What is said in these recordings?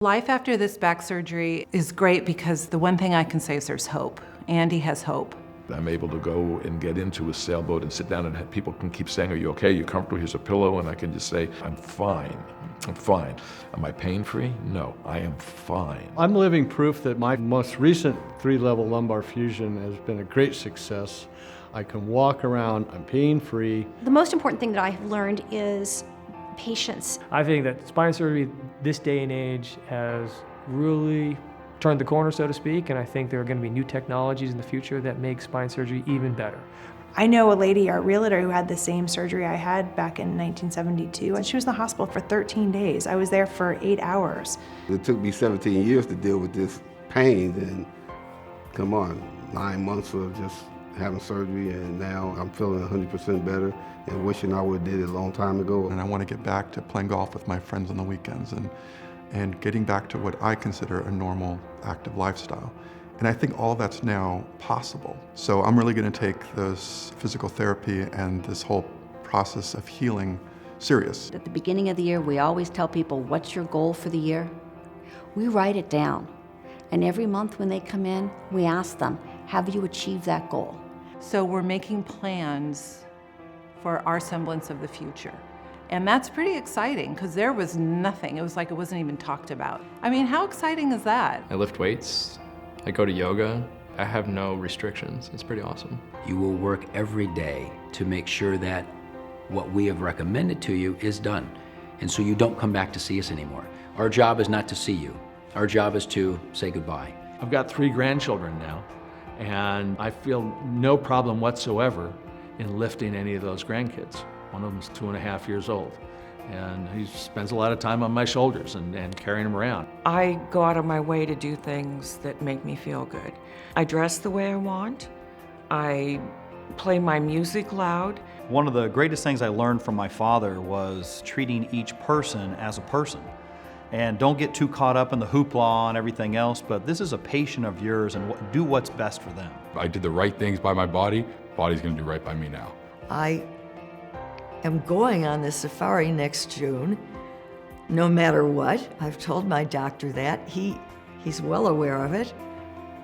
Life after this back surgery is great because the one thing I can say is there's hope. Andy has hope. I'm able to go and get into a sailboat and sit down and have people can keep saying, "Are you okay? You comfortable? Here's a pillow." And I can just say, "I'm fine. I'm fine." Am I pain-free? No, I am fine. I'm living proof that my most recent 3-level lumbar fusion has been a great success. I can walk around, I'm pain-free. The most important thing that I have learned is patience. I think that spine surgery this day and age has really turned the corner, so to speak, and I think there are going to be new technologies in the future that make spine surgery even better. I know a lady, our realtor, who had the same surgery I had back in 1972, and she was in the hospital for 13 days. I was there for 8 hours. It took me 17 years to deal with this pain, and come on, 9 months of just having surgery, and now I'm feeling 100% better and wishing I would have did it a long time ago. And I want to get back to playing golf with my friends on the weekends and getting back to what I consider a normal, active lifestyle. And I think all that's now possible. So I'm really going to take this physical therapy and this whole process of healing serious. At the beginning of the year, we always tell people, what's your goal for the year? We write it down. And every month when they come in, we ask them, have you achieved that goal? So we're making plans for our semblance of the future. And that's pretty exciting because there was nothing. It was like it wasn't even talked about. I mean, how exciting is that? I lift weights, I go to yoga, I have no restrictions. It's pretty awesome. You will work every day to make sure that what we have recommended to you is done. And so you don't come back to see us anymore. Our job is not to see you. Our job is to say goodbye. I've got 3 grandchildren now, and I feel no problem whatsoever in lifting any of those grandkids. One of them's 2.5 years old, and he spends a lot of time on my shoulders and carrying him around. I go out of my way to do things that make me feel good. I dress the way I want. I play my music loud. One of the greatest things I learned from my father was treating each person as a person. And don't get too caught up in the hoopla and everything else, but this is a patient of yours and do what's best for them. I did the right things by my body, body's gonna do right by me now. I am going on the safari next June, no matter what. I've told my doctor that. He's well aware of it.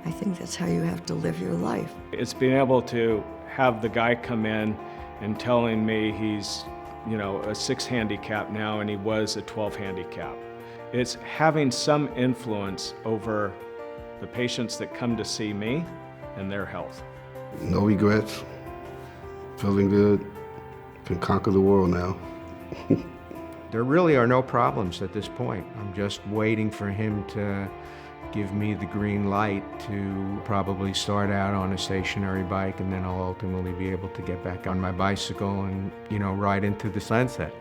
I think that's how you have to live your life. It's being able to have the guy come in and telling me he's, a 6 handicap now and he was a 12 handicap. It's having some influence over the patients that come to see me and their health. No regrets, feeling good, can conquer the world now. There really are no problems at this point. I'm just waiting for him to give me the green light to probably start out on a stationary bike, and then I'll ultimately be able to get back on my bicycle and, ride into the sunset.